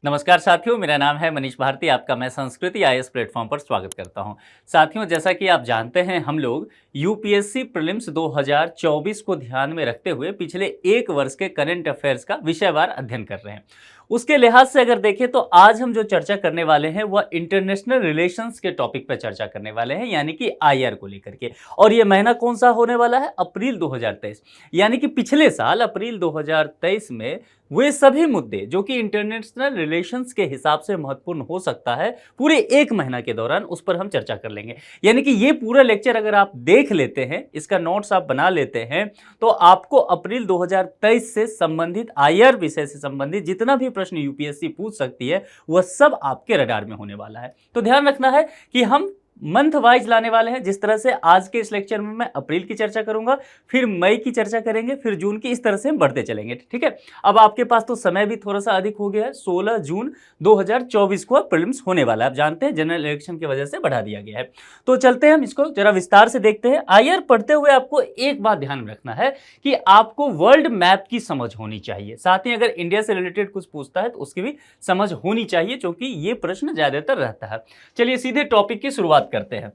नमस्कार साथियों, मेरा नाम है मनीष भारती। आपका मैं संस्कृति आईएएस प्लेटफॉर्म पर स्वागत करता हूं। साथियों, जैसा कि आप जानते हैं, हम लोग यूपीएससी प्रीलिम्स 2024 को ध्यान में रखते हुए पिछले एक वर्ष के करंट अफेयर्स का विषयवार अध्ययन कर रहे हैं। उसके लिहाज से अगर देखें तो आज हम जो चर्चा करने वाले हैं वह इंटरनेशनल रिलेशंस के टॉपिक पर चर्चा करने वाले हैं, यानी कि आईआर को लेकर के। और ये महीना कौन सा होने वाला है? अप्रैल 2023, यानी कि पिछले साल अप्रैल 2023 में वे सभी मुद्दे जो कि इंटरनेशनल रिलेशंस के हिसाब से महत्वपूर्ण हो सकता है, पूरे एक महीना के दौरान उस पर हम चर्चा कर लेंगे। यानी कि ये पूरा लेक्चर अगर आप देख लेते हैं, इसका नोट्स आप बना लेते हैं, तो आपको अप्रैल 2023 से संबंधित आईआर विषय से संबंधित जितना भी प्रश्न यूपीएससी पूछ सकती है वह सब आपके रडार में होने वाला है। तो ध्यान रखना है कि हम मंथ वाइज लाने वाले हैं। जिस तरह से आज के इस लेक्चर में मैं अप्रैल की चर्चा करूंगा, फिर मई की चर्चा करेंगे, फिर जून की, इस तरह से हम बढ़ते चलेंगे। ठीक है, अब आपके पास तो समय भी थोड़ा सा अधिक हो गया है। 16 जून 2024 को प्रीलिम्स होने वाला है। आप जानते हैं जनरल इलेक्शन की वजह से बढ़ा दिया गया है। तो चलते हैं, हम इसको जरा विस्तार से देखते हैं। आईआर पढ़ते हुए आपको एक बात ध्यान में रखना है कि आपको वर्ल्ड मैप की समझ होनी चाहिए। साथ ही अगर इंडिया से रिलेटेड कुछ पूछता है तो उसकी भी समझ होनी चाहिए, क्योंकि ये प्रश्न ज्यादातर रहता है। चलिए सीधे टॉपिक की शुरुआत करते हैं।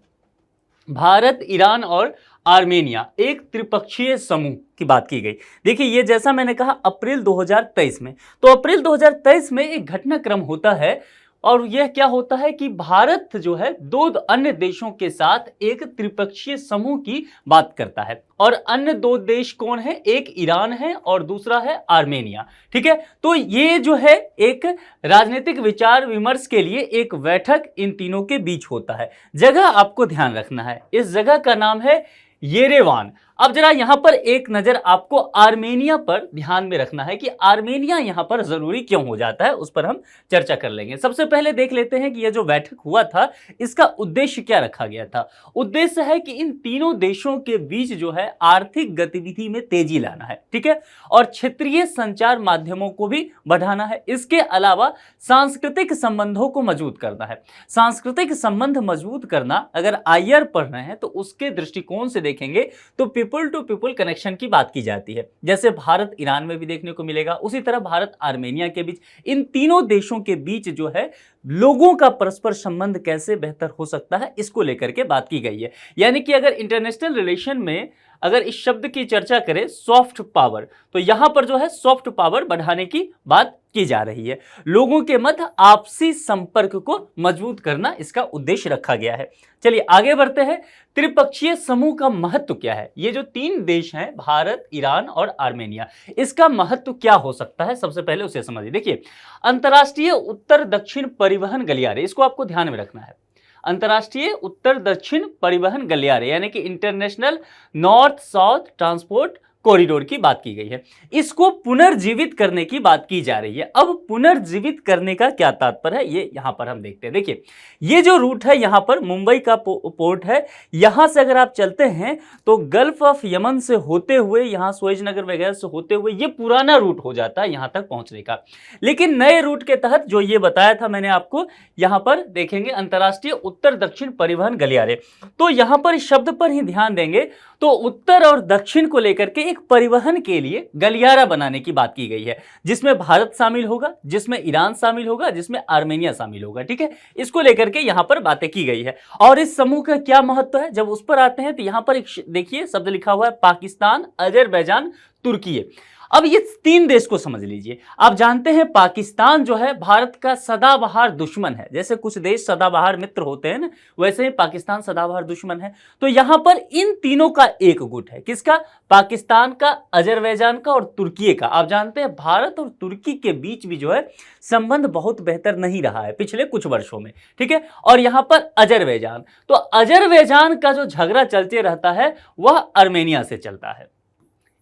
भारत, ईरान और आर्मेनिया एक त्रिपक्षीय समूह की बात की गई। देखिए, ये जैसा मैंने कहा अप्रैल 2023 में, तो अप्रैल 2023 में एक घटनाक्रम होता है, और यह क्या होता है कि भारत जो है दो अन्य देशों के साथ एक त्रिपक्षीय समूह की बात करता है। और अन्य दो देश कौन है? एक ईरान है और दूसरा है आर्मेनिया। ठीक है, तो ये जो है एक राजनीतिक विचार विमर्श के लिए एक बैठक इन तीनों के बीच होता है। जगह आपको ध्यान रखना है, इस जगह का नाम है येरेवान। अब जरा यहां पर एक नजर आपको आर्मेनिया पर ध्यान में रखना है कि आर्मेनिया यहां पर जरूरी क्यों हो जाता है, उस पर हम चर्चा कर लेंगे। सबसे पहले देख लेते हैं कि यह जो बैठक हुआ था इसका उद्देश्य क्या रखा गया था। उद्देश्य है कि इन तीनों देशों के बीच जो है आर्थिक गतिविधि में तेजी लाना है। ठीक है, और क्षेत्रीय संचार माध्यमों को भी बढ़ाना है। इसके अलावा सांस्कृतिक संबंधों को मजबूत करना है। सांस्कृतिक संबंध मजबूत करना, अगर आईआर पढ़ रहे हैं तो उसके दृष्टिकोण से देखेंगे तो पीपल टू पीपल कनेक्शन की बात की जाती है। जैसे भारत ईरान में भी देखने को मिलेगा, उसी तरह भारत आर्मेनिया के बीच, इन तीनों देशों के बीच जो है लोगों का परस्पर संबंध कैसे बेहतर हो सकता है, इसको लेकर के बात की गई है। यानी कि अगर इंटरनेशनल रिलेशन में अगर इस शब्द की चर्चा करें सॉफ्ट पावर, तो यहां पर जो है सॉफ्ट पावर बढ़ाने की बात की जा रही है। लोगों के मध्य आपसी संपर्क को मजबूत करना इसका उद्देश्य रखा गया है। चलिए आगे बढ़ते हैं। त्रिपक्षीय समूह का महत्व क्या है? ये जो तीन देश हैं, भारत, ईरान और आर्मेनिया, इसका महत्व क्या हो सकता है, सबसे पहले उसे समझिए। देखिए, अंतर्राष्ट्रीय उत्तर दक्षिण परिवहन गलियारे, इसको आपको ध्यान में रखना है। अंतर्राष्ट्रीय उत्तर दक्षिण परिवहन गलियारे यानी कि international north south transport corridor की बात की गई है। इसको पुनर्जीवित करने की बात की जा रही है। अब पुनर्जीवित करने का क्या तात्पर्य है, ये यहां पर हम देखते हैं। देखिए, ये जो रूट है, यहां पर मुंबई का पोर्ट है, यहां से अगर आप चलते हैं तो गल्फ ऑफ यमन से होते हुए, यहां सुएज नगर वगैरह से होते हुए ये पुराना रूट हो जाता है यहां तक पहुंचने का। लेकिन नए रूट के तहत जो ये बताया था मैंने आपको, यहां पर देखेंगे अंतर्राष्ट्रीय उत्तर दक्षिण परिवहन गलियारे। तो यहां पर इस शब्द पर ही ध्यान देंगे तो उत्तर और दक्षिण को लेकर के एक परिवहन के लिए गलियारा बनाने की बात की गई है, जिसमें भारत शामिल होगा, जिसमें ईरान शामिल होगा, जिसमें आर्मेनिया शामिल होगा। ठीक है, इसको लेकर के यहां पर बातें की गई है। और इस समूह का क्या महत्व है, जब उस पर आते हैं तो यहां पर एक देखिए शब्द लिखा हुआ है पाकिस्तान, अजरबैजान, तुर्की। अब ये तीन देश को समझ लीजिए। आप जानते हैं पाकिस्तान जो है भारत का सदाबहार दुश्मन है। जैसे कुछ देश सदाबहार मित्र होते हैं ना, वैसे ही पाकिस्तान सदाबहार दुश्मन है। तो यहां पर इन तीनों का एक गुट है। किसका? पाकिस्तान का, अजरबैजान का और तुर्की का। आप जानते हैं भारत और तुर्की के बीच भी जो है संबंध बहुत बेहतर नहीं रहा है पिछले कुछ वर्षों में। ठीक है, और यहां पर अजरबैजान, तो अजरबैजान का जो झगड़ा चलते रहता है वह आर्मेनिया से चलता है।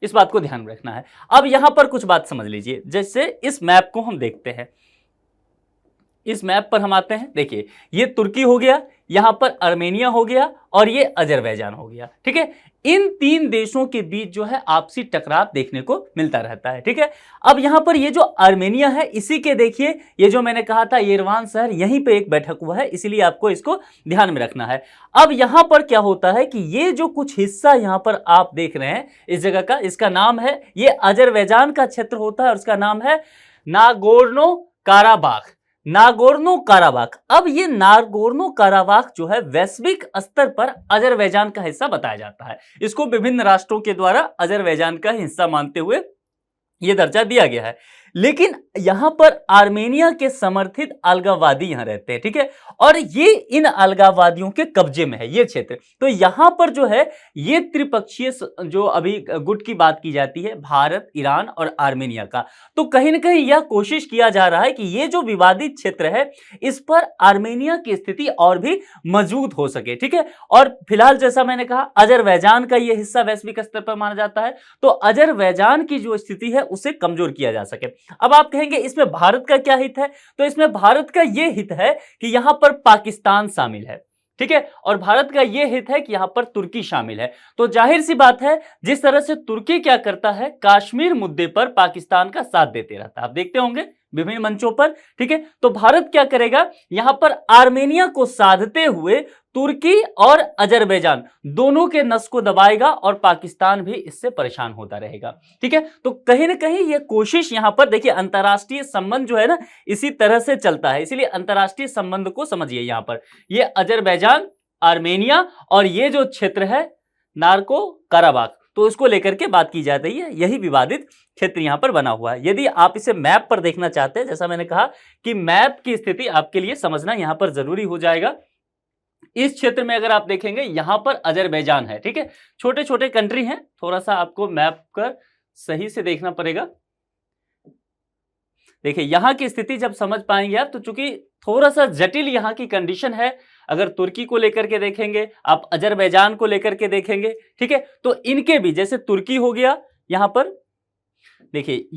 इस बात को ध्यान में रखना है। अब यहां पर कुछ बात समझ लीजिए। जैसे इस मैप को हम देखते हैं, इस मैप पर हम आते हैं। देखिए, ये तुर्की हो गया, यहां पर आर्मेनिया हो गया और ये अजरबैजान हो गया। ठीक है, इन तीन देशों के बीच जो है आपसी टकराव देखने को मिलता रहता है। ठीक है, अब यहां पर ये जो आर्मेनिया है, इसी के देखिए ये जो मैंने कहा था येरेवान शहर, यहीं पे एक बैठक हुआ है, इसीलिए आपको इसको ध्यान में रखना है। अब यहां पर क्या होता है कि ये जो कुछ हिस्सा यहां पर आप देख रहे हैं इस जगह का, इसका नाम है, ये अजरबैजान का क्षेत्र होता है और उसका नाम है नागोर्नो काराबाख। Nagorno Karabakh. अब ये नागोर्नो काराबाख जो है वैश्विक स्तर पर अजरबैजान का हिस्सा बताया जाता है। इसको विभिन्न राष्ट्रों के द्वारा अजरबैजान का हिस्सा मानते हुए ये दर्जा दिया गया है। लेकिन यहां पर आर्मेनिया के समर्थित अलगाववादी यहां रहते हैं, ठीक है, और ये इन अलगाववादियों के कब्जे में है ये क्षेत्र। तो यहां पर जो है ये त्रिपक्षीय जो अभी गुट की बात की जाती है भारत, ईरान और आर्मेनिया का, तो कहीं ना कहीं यह कोशिश किया जा रहा है कि ये जो विवादित क्षेत्र है इस पर आर्मेनिया की स्थिति और भी मजबूत हो सके, ठीक है। और फिलहाल जैसा मैंने कहा अजरबैजान का यह हिस्सा वैश्विक स्तर पर माना जाता है, तो अजरबैजान की जो स्थिति है उसे कमजोर किया जा सके। अब आप कहेंगे इसमें भारत का क्या हित है, तो इसमें भारत का यह हित है कि यहां पर पाकिस्तान शामिल है, ठीक है, और भारत का यह हित है कि यहां पर तुर्की शामिल है। तो जाहिर सी बात है जिस तरह से तुर्की क्या करता है, कश्मीर मुद्दे पर पाकिस्तान का साथ देते रहता है, आप देखते होंगे विभिन्न मंचों पर, ठीक है। तो भारत क्या करेगा, यहां पर आर्मेनिया को साधते हुए तुर्की और अजरबैजान दोनों के नस को दबाएगा और पाकिस्तान भी इससे परेशान होता रहेगा, ठीक है। तो कहीं ना कहीं यह कोशिश यहां पर देखिए, अंतरराष्ट्रीय संबंध जो है ना इसी तरह से चलता है, इसीलिए अंतरराष्ट्रीय संबंध को समझिए। यहां पर यह अजरबैजान, आर्मेनिया और ये जो क्षेत्र है नार्को काराबाख, तो इसको लेकर के बात की जा रही है, यही विवादित क्षेत्र यहां पर बना हुआ है। यदि आप इसे मैप पर देखना चाहते हैं, जैसा मैंने कहा कि मैप की स्थिति आपके लिए समझना यहां पर जरूरी हो जाएगा। इस क्षेत्र में अगर आप देखेंगे यहां पर अजरबैजान है, ठीक है, छोटे छोटे कंट्री हैं, थोड़ा सा आपको मैप कर सही से देखना पड़ेगा। देखिए यहां की स्थिति जब समझ पाएंगे आप, तो चूंकि थोड़ा सा जटिल यहां की कंडीशन है, अगर तुर्की को लेकर के देखेंगे, आप अजरबैजान को लेकर के देखेंगे, ठीक है, तो इनके भी जैसे तुर्की हो गया, यहां पर देखिए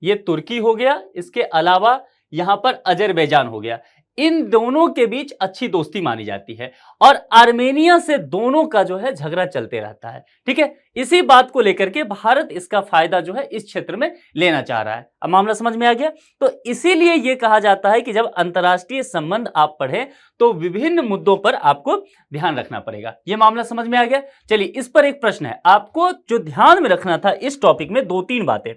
ये तुर्की हो गया, इसके अलावा यहां पर अजरबैजान हो गया, इन दोनों के बीच अच्छी दोस्ती मानी जाती है और आर्मेनिया से दोनों का जो है झगड़ा चलते रहता है, ठीक है। इसी बात को लेकर के भारत इसका फायदा जो है इस क्षेत्र में लेना चाह रहा है। अब मामला समझ में आ गया। तो इसीलिए यह कहा जाता है कि जब अंतरराष्ट्रीय संबंध आप पढ़ें तो विभिन्न मुद्दों पर आपको ध्यान रखना पड़ेगा। यह मामला समझ में आ गया। चलिए इस पर एक प्रश्न है, आपको जो ध्यान में रखना था इस टॉपिक में दो तीन बातें।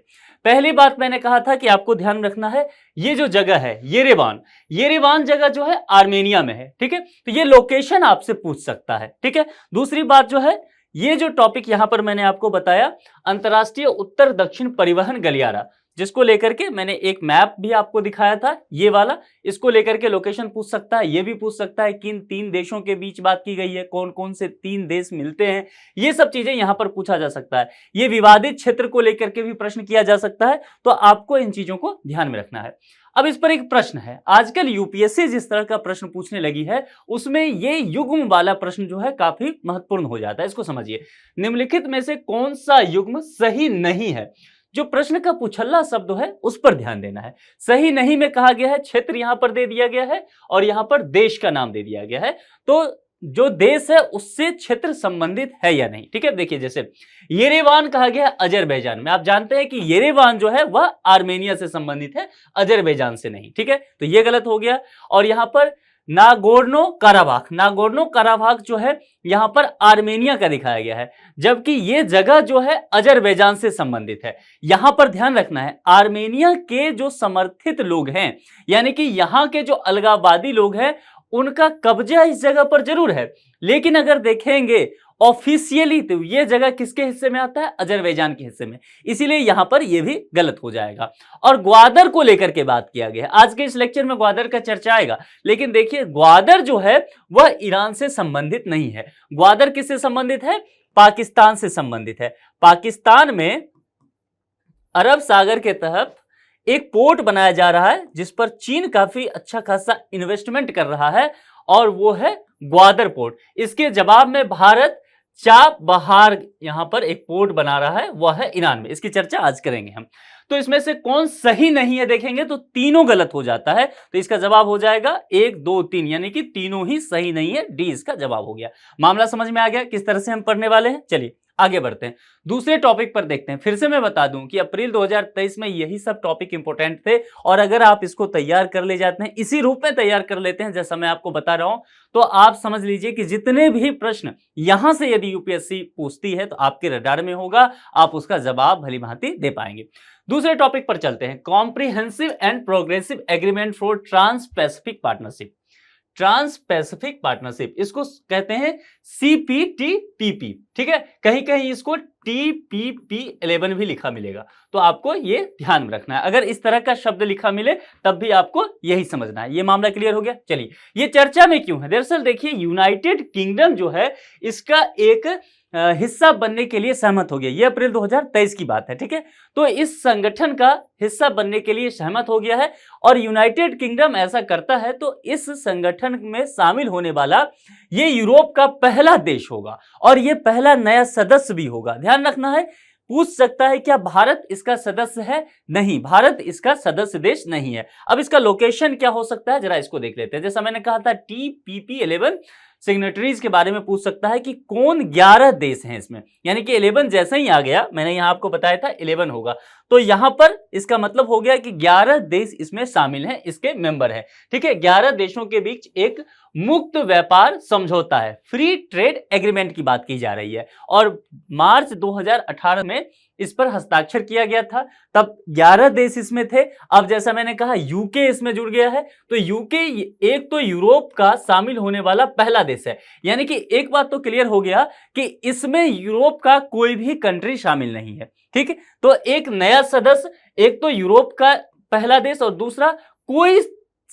पहली बात मैंने कहा था कि आपको ध्यान रखना है ये जो जगह है येरेवान जगह जो है आर्मेनिया में है, ठीक है, तो ये लोकेशन आपसे पूछ सकता है, ठीक है। दूसरी बात जो है ये जो टॉपिक यहां पर मैंने आपको बताया अंतरराष्ट्रीय उत्तर दक्षिण परिवहन गलियारा, जिसको लेकर के मैंने एक मैप भी आपको दिखाया था, ये वाला, इसको लेकर के लोकेशन पूछ सकता है। ये भी पूछ सकता है किन तीन देशों के बीच बात की गई है, कौन कौन से तीन देश मिलते हैं, ये सब चीजें यहां पर पूछा जा सकता है। ये विवादित क्षेत्र को लेकर के भी प्रश्न किया जा सकता है, तो आपको इन चीजों को ध्यान में रखना है। अब इस पर एक प्रश्न है, आजकल यूपीएससी जिस तरह का प्रश्न पूछने लगी है उसमें ये युग्म वाला प्रश्न जो है काफी महत्वपूर्ण हो जाता है। इसको समझिए, निम्नलिखित में से कौन सा युग्म सही नहीं है। जो प्रश्न का पुछल्ला शब्द है उस पर ध्यान देना है। सही नहीं में कहा गया है क्षेत्र यहां पर दे दिया गया है और यहां पर देश का नाम दे दिया गया है, तो जो देश है उससे क्षेत्र संबंधित है या नहीं, ठीक है। देखिए जैसे येरेवान कहा गया है अजरबैजान में, आप जानते हैं कि येरेवान जो है वह आर्मेनिया से संबंधित है, अजरबैजान से नहीं, ठीक है, तो यह गलत हो गया। और यहां पर नागोर्नो काराबाख जो है यहां पर आर्मेनिया का दिखाया गया है, जबकि यह जगह जो है अजरबैजान से संबंधित है। यहां पर ध्यान रखना है आर्मेनिया के जो समर्थित लोग हैं, यानी कि यहां के जो अलगाववादी लोग हैं उनका कब्जा इस जगह पर जरूर है, लेकिन अगर देखेंगे ऑफिशियली तो यह जगह किसके हिस्से में आता है, अजरबैजान के हिस्से में, इसीलिए यहां पर यह भी गलत हो जाएगा। और ग्वादर को लेकर के बात किया गया है, आज के इस लेक्चर में ग्वादर का चर्चा आएगा, लेकिन देखिए ग्वादर जो है वह ईरान से संबंधित नहीं है। ग्वादर किससे संबंधित है, पाकिस्तान से संबंधित है। पाकिस्तान में अरब सागर के तहत एक पोर्ट बनाया जा रहा है जिस पर चीन काफी अच्छा खासा इन्वेस्टमेंट कर रहा है, और वो है ग्वादर पोर्ट। इसके जवाब में भारत चाबहार यहां पर एक पोर्ट बना रहा है, वह है ईरान में। इसकी चर्चा आज करेंगे हम। तो इसमें से कौन सही नहीं है देखेंगे तो तीनों गलत हो जाता है, तो इसका जवाब हो जाएगा 1 2 3, यानी कि तीनों ही सही नहीं है, डी इसका जवाब हो गया। मामला समझ में आ गया किस तरह से हम पढ़ने वाले हैं। चलिए आगे बढ़ते हैं, दूसरे टॉपिक पर देखते हैं। फिर से मैं बता दूं कि अप्रैल 2023 में यही सब टॉपिक इंपॉर्टेंट थे, और अगर आप इसको तैयार कर ले जाते हैं, इसी रूप में तैयार कर लेते हैं जैसा मैं आपको बता रहा हूं, तो आप समझ लीजिए कि जितने भी प्रश्न यहां से यदि यूपीएससी पूछती है तो आपके रडार में होगा, आप उसका जवाब भली भांति दे पाएंगे। दूसरे टॉपिक पर चलते हैं, comprehensive and progressive agreement for trans Pacific partnership. Trans Pacific partnership, इसको कहते हैं CPTPP, ठीक है, कहीं कहीं इसको TPP11 भी लिखा मिलेगा, तो आपको ये ध्यान में रखना है। अगर इस तरह का शब्द लिखा मिले तब भी आपको यही समझना है। ये मामला क्लियर हो गया। चलिए, ये चर्चा में क्यों है? दरअसल देखिए, यूनाइटेड किंगडम जो है इसका एक हिस्सा बनने के लिए सहमत हो गया। ये अप्रैल 2023 की बात है, ठीक है। तो इस संगठन का हिस्सा बनने के लिए सहमत हो गया है, और यूनाइटेड किंगडम ऐसा करता है तो इस संगठन में शामिल होने वाला ये यूरोप का पहला देश होगा, और ये पहला नया सदस्य भी होगा। ध्यान रखना है, पूछ सकता है क्या भारत इसका सदस्य है? नहीं, भारत इसका सदस्य देश नहीं है। अब इसका लोकेशन क्या हो सकता है, जरा इसको देख लेते हैं। जैसा मैंने कहा था, TPP11 सिग्नेटरीज के बारे में पूछ सकता है कि कौन 11 देश हैं इसमें, यानी कि 11 जैसा ही आ गया, मैंने यहां आपको बताया था 11 होगा, तो यहां पर इसका मतलब हो गया कि 11 देश इसमें शामिल हैं, इसके मेंबर हैं, ठीक है। 11 देशों के बीच एक मुक्त व्यापार समझौता है, फ्री ट्रेड एग्रीमेंट की बात की जा रही है, और मार्च 2018 में इस पर हस्ताक्षर किया गया था। तब 11 देश इसमें थे। अब जैसा मैंने कहा, यूके इसमें जुड़ गया है, तो यूके एक तो यूरोप का शामिल होने वाला पहला देश है, यानी कि एक बात तो क्लियर हो गया कि इसमें यूरोप का कोई भी कंट्री शामिल नहीं है, ठीक है। तो एक नया सदस्य, एक तो यूरोप का पहला देश, और दूसरा कोई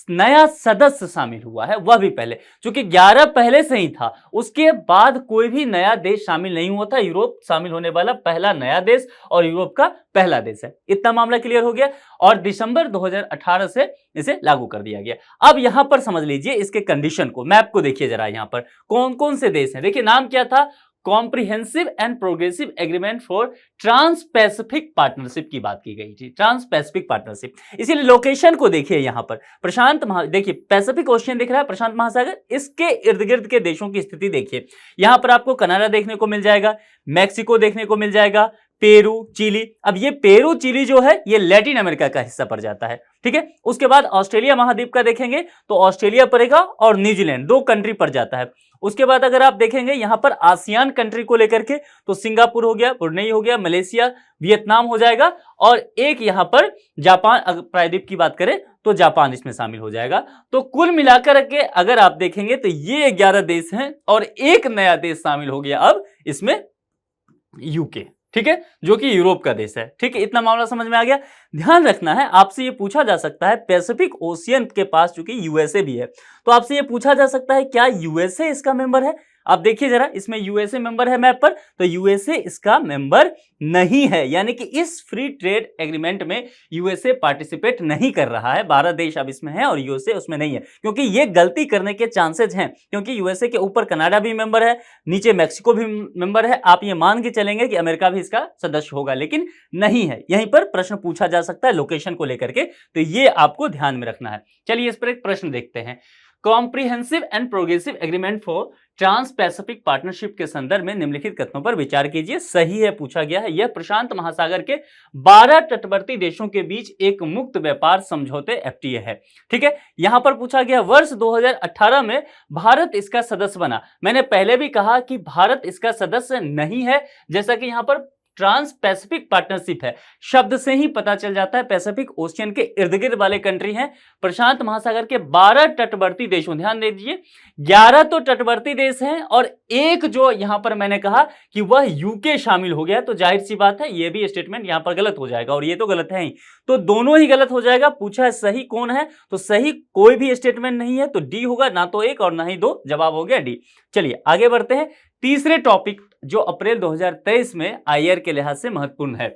नया सदस्य शामिल हुआ है, वह भी पहले, क्योंकि 11 पहले से ही था, उसके बाद कोई भी नया देश शामिल नहीं हुआ था। यूरोप शामिल होने वाला पहला नया देश और यूरोप का पहला देश है। इतना मामला क्लियर हो गया, और दिसंबर 2018 से इसे लागू कर दिया गया। अब यहां पर समझ लीजिए इसके कंडीशन को, मैप को देखिए जरा, यहां पर कौन कौन से देश हैं। देखिए, नाम क्या था, comprehensive and progressive agreement for trans Pacific partnership की बात की गई थी, ट्रांस पैसिफिक पार्टनरशिप। इसीलिए लोकेशन को देखिए, यहां पर प्रशांत देखिए पैसिफिक ओशियन दिख रहा है, प्रशांत महासागर, इसके इर्द गिर्द के देशों की स्थिति देखिए। यहां पर आपको कनाडा देखने को मिल जाएगा, मैक्सिको देखने को मिल जाएगा, पेरू, चिली। अब ये पेरू, चिली जो है ये लैटिन अमेरिका का हिस्सा पड़ जाता है, ठीक है। उसके बाद ऑस्ट्रेलिया महाद्वीप का देखेंगे तो ऑस्ट्रेलिया पड़ेगा, और न्यूजीलैंड, 2 कंट्री पड़ जाता है। उसके बाद अगर आप देखेंगे यहां पर आसियान कंट्री को लेकर के, तो सिंगापुर हो गया, ब्रुनेई हो गया, मलेशिया, वियतनाम हो जाएगा, और एक यहां पर जापान, प्रायद्वीप की बात करें तो जापान इसमें शामिल हो जाएगा। तो कुल मिलाकर के अगर आप देखेंगे तो ये 11 देश हैं, और एक नया देश शामिल हो गया अब इसमें, यूके, ठीक है, जो कि यूरोप का देश है, ठीक है। इतना मामला समझ में आ गया। ध्यान रखना है, आपसे ये पूछा जा सकता है, पैसिफिक ओशियन के पास चूंकि यूएसए भी है, तो आपसे ये पूछा जा सकता है क्या यूएसए इसका मेंबर है। आप देखिए जरा, इसमें यूएसए मेंबर है मैप पर, तो यूएसए इसका मेंबर नहीं है, यानी कि इस फ्री ट्रेड एग्रीमेंट में यूएसए पार्टिसिपेट नहीं कर रहा है। 12 देश अब इसमें है और यूएसए उसमें नहीं है, क्योंकि ये गलती करने के चांसेस हैं, क्योंकि यूएसए के ऊपर कनाडा भी मेंबर है, नीचे मैक्सिको भी मेंबर है। आप ये मान के चलेंगे कि अमेरिका भी इसका सदस्य होगा, लेकिन नहीं है। यहीं पर प्रश्न पूछा जा सकता है लोकेशन को लेकर के, तो ये आपको ध्यान में रखना है। चलिए इस पर एक प्रश्न देखते हैं। Comprehensive and progressive agreement for trans Pacific partnership के संदर्भ में निम्नलिखित कथनों पर विचार कीजिए। सही है पूछा गया है। यह प्रशांत महासागर के 12 तटवर्ती देशों के बीच एक मुक्त व्यापार समझौते FTA है, ठीक है। यहां पर पूछा गया वर्ष 2018 में भारत इसका सदस्य बना। मैंने पहले भी कहा कि भारत इसका सदस्य नहीं है, जैसा कि यहां पर ट्रांस पैसिफिक पार्टनरशिप है, शब्द से ही पता चल जाता है पैसिफिक ओशियन के इर्द गिर्द वाले कंट्री हैं। प्रशांत महासागर के 12 तटवर्ती देशों, ध्यान दीजिए 11 तो तटवर्ती देश हैं, और एक जो यहां पर मैंने कहा कि वह यूके शामिल हो गया, तो जाहिर सी बात है ये भी स्टेटमेंट यहां पर गलत हो जाएगा, और ये तो गलत है ही, तो दोनों ही गलत हो जाएगा। पूछा है सही कौन है, तो सही कोई भी स्टेटमेंट नहीं है, तो डी होगा, ना तो 1 और ना ही 2, जवाब हो गया डी। चलिए आगे बढ़ते हैं। तीसरे टॉपिक जो अप्रैल 2023 में IR के लिहाज से महत्वपूर्ण है,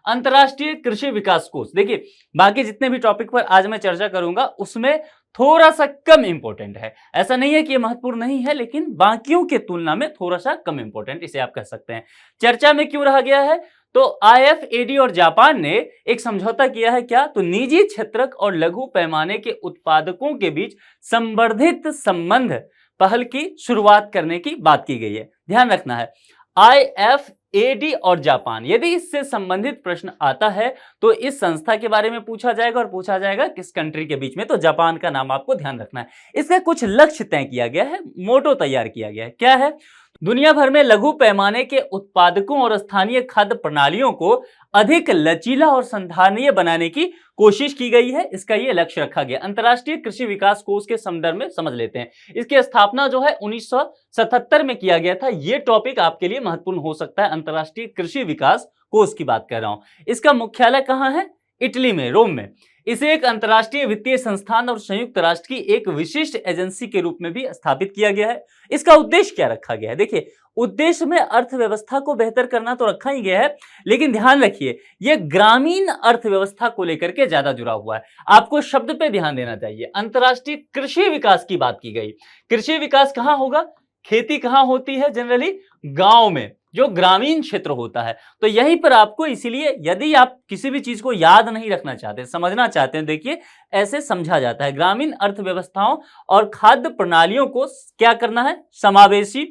अंतरराष्ट्रीय कृषि विकास कोष। देखिए बाकी जितने भी टॉपिक पर आज मैं चर्चा करूंगा उसमें थोड़ा सा कम इंपॉर्टेंट है, ऐसा नहीं है कि ये महत्वपूर्ण नहीं है, लेकिन बाकियों के तुलना में थोड़ा सा कम इंपॉर्टेंट, इसे आप कह सकते हैं। चर्चा में क्यों रह गया है, तो IFAD और जापान ने एक समझौता किया है, क्या, तो निजी क्षेत्रक और लघु पैमाने के उत्पादकों के बीच संवर्धित संबंध पहल की शुरुआत करने की बात की गई है। ध्यान रखना है, IFAD और जापान। यदि इससे संबंधित प्रश्न आता है तो इस संस्था के बारे में पूछा जाएगा और पूछा जाएगा किस कंट्री के बीच में, तो जापान का नाम आपको ध्यान रखना है। इसका कुछ लक्ष्य तय किया गया है, मोटो तैयार किया गया है। क्या है? दुनिया भर में लघु पैमाने के उत्पादकों और स्थानीय खाद्य प्रणालियों को अधिक लचीला और संधारणीय बनाने की कोशिश की गई है। इसका ये लक्ष्य रखा गया। अंतर्राष्ट्रीय कृषि विकास कोष के संदर्भ में समझ लेते हैं। इसकी स्थापना जो है 1977 में किया गया था। ये टॉपिक आपके लिए महत्वपूर्ण हो सकता है। अंतर्राष्ट्रीय कृषि विकास कोष की बात कर रहा हूं। इसका मुख्यालय कहां है? इटली में, रोम में। इसे एक अंतर्राष्ट्रीय वित्तीय संस्थान और संयुक्त राष्ट्र की एक विशिष्ट एजेंसी के रूप में भी स्थापित किया गया है। इसका उद्देश्य क्या रखा गया है? देखिए, उद्देश्य में अर्थव्यवस्था को बेहतर करना तो रखा ही गया है, लेकिन ध्यान रखिए यह ग्रामीण अर्थव्यवस्था को लेकर के ज्यादा जुड़ा हुआ है। आपको शब्द पे ध्यान देना चाहिए। अंतर्राष्ट्रीय कृषि विकास की बात की गई। कृषि विकास कहां होगा? खेती कहां होती है? जनरली गांव में, जो ग्रामीण क्षेत्र होता है। तो यहीं पर आपको, इसीलिए यदि आप किसी भी चीज को याद नहीं रखना चाहते, समझना चाहते हैं, देखिए ऐसे समझा जाता है। ग्रामीण अर्थव्यवस्थाओं और खाद्य प्रणालियों को क्या करना है? समावेशी,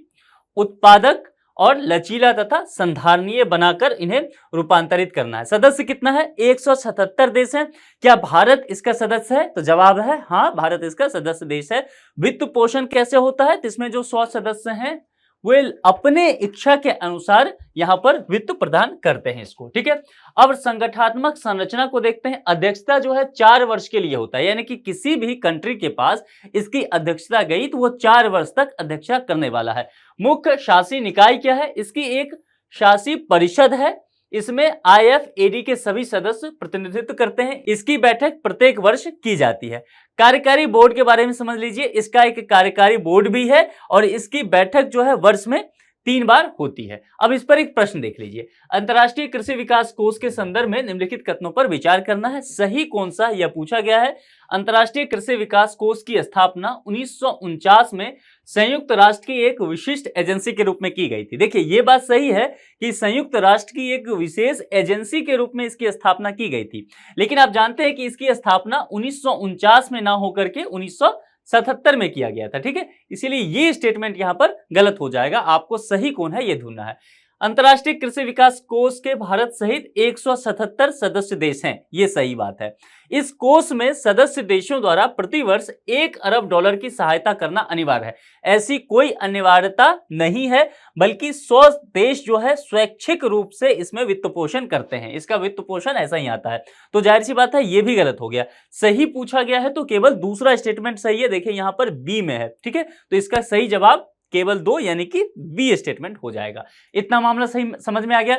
उत्पादक और लचीला तथा संधारणीय बनाकर इन्हें रूपांतरित करना है। सदस्य कितना है? 177 देश हैं। क्या भारत इसका सदस्य है? तो जवाब है हाँ, भारत इसका सदस्य देश है। वित्त पोषण कैसे होता है? तो इसमें जो 100 सदस्य हैं वे अपने इच्छा के अनुसार यहां पर वित्त प्रदान करते हैं इसको। ठीक है, अब संगठनात्मक संरचना को देखते हैं। अध्यक्षता जो है 4 वर्ष के लिए होता है, यानी कि किसी भी कंट्री के पास इसकी अध्यक्षता गई तो वो 4 वर्ष तक अध्यक्षता करने वाला है। मुख्य शासी निकाय क्या है? इसकी एक शासी परिषद है। इसमें IFAD के सभी सदस्य प्रतिनिधित्व करते हैं। इसकी बैठक प्रत्येक वर्ष की जाती है। कार्यकारी बोर्ड के बारे में समझ लीजिए। इसका एक कार्यकारी बोर्ड भी है और इसकी बैठक जो है वर्ष में 3 बार होती है। अब इस पर एक प्रश्न देख लीजिए। अंतर्राष्ट्रीय कृषि विकास कोष के संदर्भ में निम्नलिखित कथनों पर विचार करना है, सही कौन सा यह पूछा गया है। अंतर्राष्ट्रीय कृषि विकास कोष की स्थापना 1949 में संयुक्त राष्ट्र की एक विशिष्ट एजेंसी के रूप में की गई थी। देखिए, यह बात सही है कि संयुक्त राष्ट्र की एक विशेष एजेंसी के रूप में इसकी स्थापना की गई थी, लेकिन आप जानते हैं कि इसकी स्थापना 1949 में ना होकर के 1977 में किया गया था। ठीक है, इसीलिए ये स्टेटमेंट यहां पर गलत हो जाएगा। आपको सही कौन है ये ढूंढना है। अंतर्राष्ट्रीय कृषि विकास कोष के भारत सहित 177 सदस्य देश हैं, ये सही बात है। इस कोष में सदस्य देशों द्वारा प्रतिवर्ष $1 अरब की सहायता करना अनिवार्य है। ऐसी कोई अनिवार्यता नहीं है, बल्कि 100 देश जो है स्वैच्छिक रूप से इसमें वित्त पोषण करते हैं। इसका वित्त पोषण ऐसा ही आता है। तो जाहिर सी बात है ये भी गलत हो गया। सही पूछा गया है तो केवल दूसरा स्टेटमेंट सही है। देखिए यहां पर बी में है। ठीक है, तो इसका सही जवाब केवल 2 यानी कि बी स्टेटमेंट हो जाएगा। इतना मामला सही समझ में आ गया।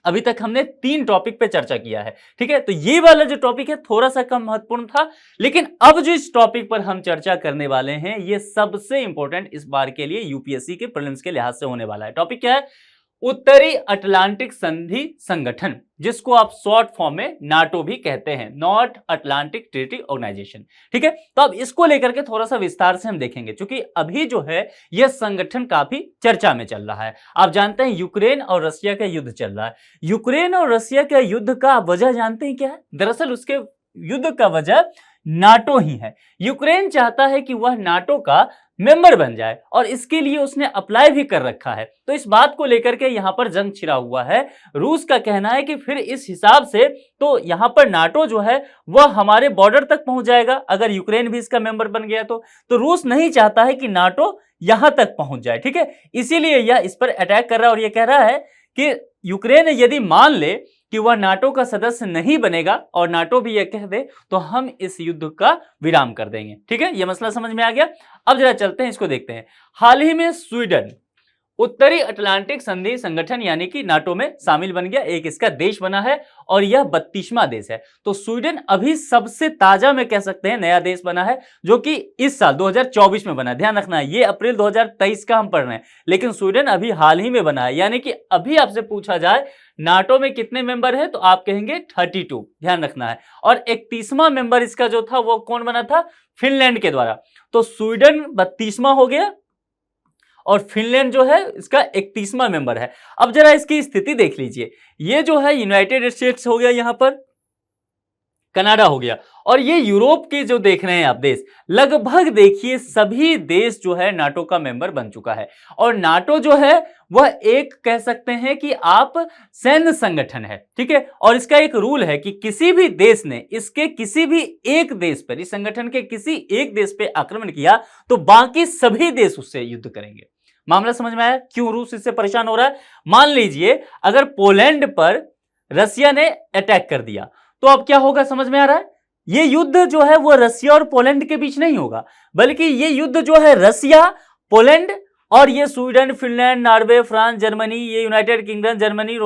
अभी तक हमने 3 टॉपिक पे चर्चा किया है। ठीक है, तो ये वाला जो टॉपिक है थोड़ा सा कम महत्वपूर्ण था, लेकिन अब जो इस टॉपिक पर हम चर्चा करने वाले हैं ये सबसे इंपॉर्टेंट इस बार के लिए यूपीएससी के प्रीलिम्स के लिहाज से होने वाला है। टॉपिक क्या है? उत्तरी अटलांटिक संधि संगठन, जिसको आप शॉर्ट फॉर्म में नाटो भी कहते हैं, नॉर्थ अटलांटिक ट्रीटी ऑर्गेनाइजेशन। ठीक है, तो अब इसको लेकर के थोड़ा सा विस्तार से हम देखेंगे, क्योंकि अभी जो है यह संगठन काफी चर्चा में चल रहा है। आप जानते हैं यूक्रेन और रशिया का युद्ध चल रहा है। यूक्रेन और रशिया के युद्ध का वजह जानते हैं क्या है? दरअसल उसके युद्ध का वजह नाटो ही है। यूक्रेन चाहता है कि वह नाटो का मेंबर बन जाए और इसके लिए उसने अप्लाई भी कर रखा है। तो इस बात को लेकर के यहां पर जंग छिड़ा हुआ है। रूस का कहना है कि फिर इस हिसाब से तो यहां पर नाटो जो है वह हमारे बॉर्डर तक पहुंच जाएगा अगर यूक्रेन भी इसका मेंबर बन गया तो रूस नहीं चाहता है कि नाटो यहां तक पहुंच जाए। ठीक है, इसीलिए यह इस पर अटैक कर रहा है और यह कह रहा है कि यूक्रेन यदि मान ले कि वह नाटो का सदस्य नहीं बनेगा और नाटो भी यह कह दे तो हम इस युद्ध का विराम कर देंगे। ठीक है, यह मसला समझ में आ गया। अब जरा चलते हैं, इसको देखते हैं। हाल ही में स्वीडन उत्तरी अटलांटिक संधि संगठन यानी कि नाटो में शामिल बन गया, एक इसका देश बना है और यह 32वां देश है। तो स्वीडन अभी सबसे ताजा में कह सकते हैं नया देश बना है, जो कि इस साल 2024 में बना है। ध्यान रखना है, ये अप्रैल 2023 का हम पढ़ रहे हैं, लेकिन स्वीडन अभी हाल ही में बना है। यानी कि अभी आपसे पूछा जाए नाटो में कितने मेंबर है तो आप कहेंगे 32। ध्यान रखना है। और 31वां मेंबर इसका जो था वो कौन बना था? फिनलैंड के द्वारा। तो स्वीडन 32वां हो गया और फिनलैंड जो है इसका 31वां मेंबर है। अब जरा इसकी स्थिति देख लीजिए। ये जो है यूनाइटेड स्टेट्स हो गया यहां पर, कनाडा हो गया। और ये यूरोप के जो देख रहे हैं आप देश, लगभग देखिए सभी देश जो है नाटो का मेंबर बन चुका है। और नाटो जो है वह एक कह सकते हैं कि आप सैन्य संगठन है, ठीक है। और इसका एक रूल है कि किसी भी देश ने इसके किसी भी एक देश पर, इस संगठन के किसी एक देश पे आक्रमण किया तो बाकी सभी देश उससे युद्ध करेंगे। मामला समझ में आया क्यों रूस इससे परेशान हो रहा है? मान लीजिए अगर पोलैंड पर रसिया ने अटैक कर दिया तो अब क्या होगा समझ में आ रहा है? ये युद्ध जो है वो रसिया और पोलैंड के बीच नहीं होगा, बल्कि ये युद्ध जो है रसिया, पोलैंड और ये Sweden, Finland, Norway, France, Germany, ये यूनाइटेड किंगडम, जर्मनी,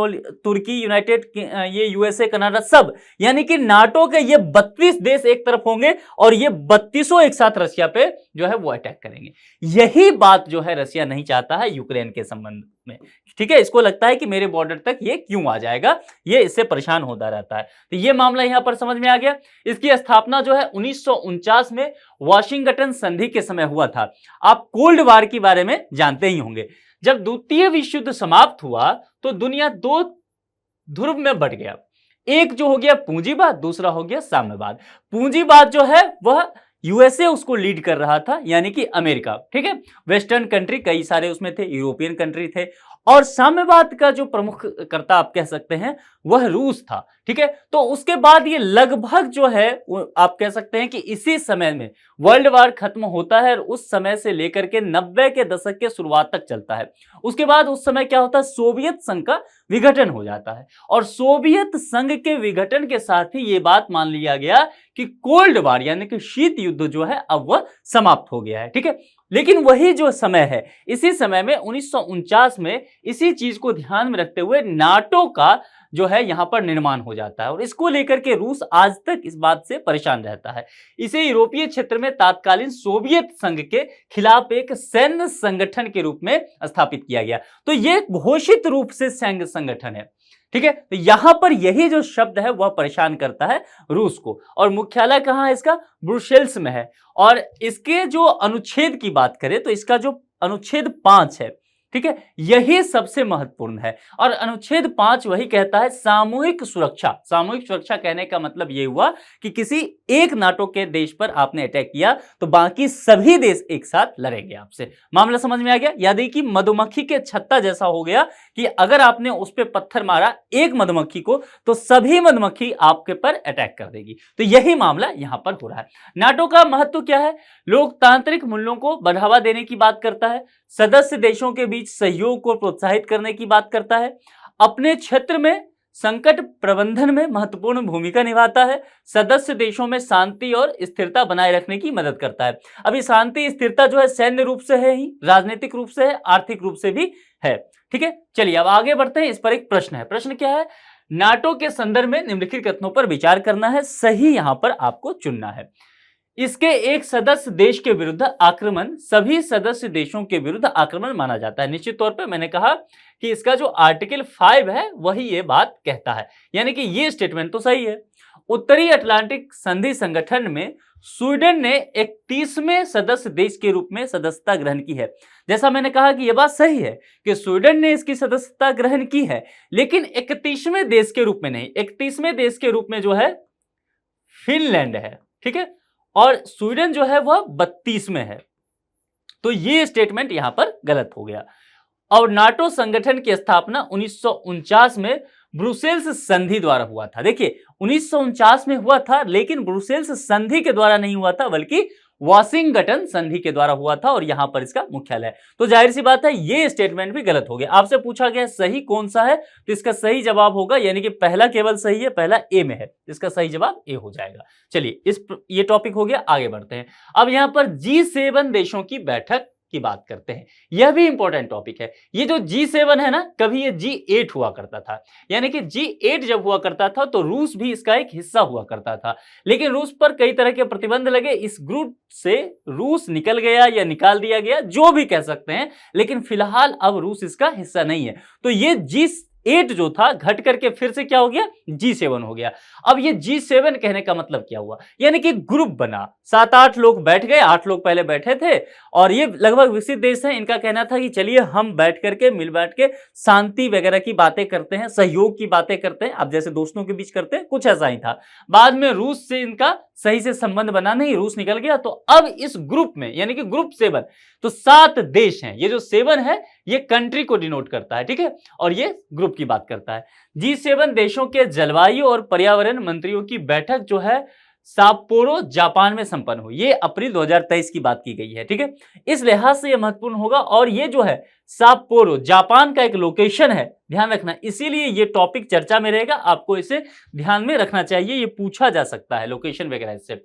तुर्की, ये यूएसए, कनाडा, सब यानी कि नाटो के ये 32 देश एक तरफ होंगे और ये 32 एक साथ रसिया पे जो है वो अटैक करेंगे। यही बात जो है रसिया नहीं चाहता है यूक्रेन के संबंध में, ठीक है। इसको लगता है कि मेरे बॉर्डर तक ये क्यों आ जाएगा, ये इससे परेशान होता रहता है। तो ये मामला यहां पर समझ में आ गया। इसकी स्थापना जो है 1949 में वाशिंगटन संधि के समय हुआ था। आप कोल्ड वार के बारे में जानते ही होंगे। जब द्वितीय विश्व युद्ध समाप्त हुआ तो दुनिया दो ध्रुव में बट गया। एक जो हो गया पूंजीवाद, दूसरा हो गया साम्यवाद। पूंजीवाद जो है वह यूएसए उसको लीड कर रहा था, यानी कि अमेरिका, ठीक है। वेस्टर्न कंट्री कई सारे उसमें थे, यूरोपियन कंट्री थे। और साम्यवाद का जो प्रमुख कर्ता आप कह सकते हैं वह रूस था, ठीक है। तो उसके बाद ये लगभग जो है आप कह सकते हैं कि इसी समय में वर्ल्ड वार खत्म होता है और उस समय से लेकर के 90 के दशक के शुरुआत तक चलता है। उसके बाद उस समय क्या होता है, सोवियत संघ का विघटन हो जाता है और सोवियत संघ के विघटन के साथ ही ये बात मान लिया गया कि कोल्ड वार यानी कि शीत युद्ध जो है अब वह समाप्त हो गया है, ठीक है। लेकिन वही जो समय है, इसी समय में 1949 में इसी चीज को ध्यान में रखते हुए नाटो का जो है यहां पर निर्माण हो जाता है और इसको लेकर के रूस आज तक इस बात से परेशान रहता है। इसे यूरोपीय क्षेत्र में तात्कालीन सोवियत संघ के खिलाफ एक सैन्य संगठन के रूप में स्थापित किया गया। तो यह घोषित रूप से सैन्य संगठन है, ठीक है। तो यहां पर यही जो शब्द है वह परेशान करता है रूस को। और मुख्यालय कहां है इसका? ब्रुसेल्स में है। और इसके जो अनुच्छेद की बात करें तो इसका जो अनुच्छेद 5 है, ठीक है, यही सबसे महत्वपूर्ण है। और अनुच्छेद 5 वही कहता है सामूहिक सुरक्षा। सामूहिक सुरक्षा कहने का मतलब यह हुआ कि किसी एक नाटो के देश पर आपने अटैक किया तो बाकी सभी देश एक साथ लड़ेंगे आपसे। मामला समझ में आ गया? यानी कि मधुमक्खी के छत्ता जैसा हो गया कि अगर आपने उस पर पत्थर मारा एक मधुमक्खी को तो सभी मधुमक्खी आपके पर अटैक कर देगी। तो यही मामला यहां पर हो रहा है। नाटो का महत्व क्या है? लोकतांत्रिक मूल्यों को बढ़ावा देने की बात करता है, सदस्य देशों के बीच सहयोग को प्रोत्साहित करने की बात करता है, अपने क्षेत्र में संकट प्रबंधन में महत्वपूर्ण भूमिका निभाता है, सदस्य देशों में शांति और स्थिरता बनाए रखने की मदद करता है। अभी शांति स्थिरता जो है सैन्य रूप से है ही, राजनीतिक रूप से है, आर्थिक रूप से भी है, ठीक है। चलिए अब आगे बढ़ते हैं। इस पर एक प्रश्न है। प्रश्न क्या है? नाटो के संदर्भ में निम्नलिखित कथनों पर विचार करना है, सही यहां पर आपको चुनना है। इसके एक सदस्य देश के विरुद्ध आक्रमण सभी सदस्य देशों के विरुद्ध आक्रमण माना जाता है। निश्चित तौर पे मैंने कहा कि इसका जो आर्टिकल 5 है वही ये बात कहता है, यानी कि ये स्टेटमेंट तो सही है। उत्तरी अटलांटिक संधि संगठन में स्वीडन ने 31वें सदस्य देश के रूप में सदस्यता ग्रहण की है। जैसा मैंने कहा कि यह बात सही है कि स्वीडन ने इसकी सदस्यता ग्रहण की है, लेकिन 31वें देश के रूप में नहीं। 31वें देश के रूप में जो है फिनलैंड है, ठीक है, और स्वीडन जो है वह 32 में है। तो ये स्टेटमेंट यहां पर गलत हो गया। और नाटो संगठन की स्थापना 1949 में ब्रुसेल्स संधि द्वारा हुआ था। देखिए 1949 में हुआ था, लेकिन ब्रुसेल्स संधि के द्वारा नहीं हुआ था बल्कि वाशिंगटन संधि के द्वारा हुआ था और यहां पर इसका मुख्यालय है। तो जाहिर सी बात है ये स्टेटमेंट भी गलत हो गया। आपसे पूछा गया सही कौन सा है, तो इसका सही जवाब होगा, यानी कि पहला केवल सही है, पहला ए में है, इसका सही जवाब ए हो जाएगा। चलिए ये टॉपिक हो गया, आगे बढ़ते हैं। अब यहां पर G7 देशों की बैठक की बात करते हैं। यह भी इंपॉर्टेंट टॉपिक है। ये जो G7 है ना, कभी ये G8 हुआ करता था, यानी कि G8 जब हुआ करता था तो रूस भी इसका एक हिस्सा हुआ करता था, लेकिन रूस पर कई तरह के प्रतिबंध लगे। इस ग्रुप से रूस निकल गया या निकाल दिया गया, जो भी कह सकते हैं, लेकिन फिलहाल अब रूस इसका हिस्सा नहीं है। तो ये G8 जो था घट करके फिर से क्या हो गया, G7 हो गया। अब ये G7 कहने का मतलब क्या हुआ, यानी कि ग्रुप बना, 7-8 लोग बैठ गए, 8 लोग पहले बैठे थे और ये लगभग विकसित देश हैं, इनका कहना था कि चलिए हम बैठ करके मिल बैठ के शांति वगैरह की बातें करते हैं, सहयोग की बातें करते हैं, अब जैसे दोस्तों के बीच करते हैं, कुछ ऐसा ही था। बाद में रूस से इनका सही से संबंध बना नहीं, रूस निकल गया, तो अब इस ग्रुप में यानी कि ग्रुप 7, तो 7 देश हैं। ये जो 7 है ये कंट्री को डिनोट करता है, ठीक है, और ये ग्रुप की बात करता है। G7 देशों के जलवायु और पर्यावरण मंत्रियों की बैठक जो है साप्पोरो जापान में संपन्न हुई, ये अप्रैल 2023 की बात की गई है, ठीक है। इस लिहाज से यह महत्वपूर्ण होगा और ये जो है साप्पोरो जापान का एक लोकेशन है, ध्यान रखना, इसीलिए ये टॉपिक चर्चा में रहेगा, आपको इसे ध्यान में रखना चाहिए, ये पूछा जा सकता है लोकेशन वगैरह इससे।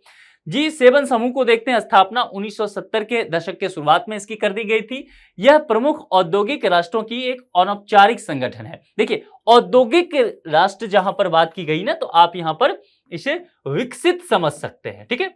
G7 समूह को देखते हैं, स्थापना 1970 के दशक के शुरुआत में इसकी कर दी गई थी। यह प्रमुख औद्योगिक राष्ट्रों की एक अनौपचारिक संगठन है। देखिए औद्योगिक राष्ट्र जहां पर बात की गई ना, तो आप यहां पर इसे विकसित समझ सकते हैं, ठीक है।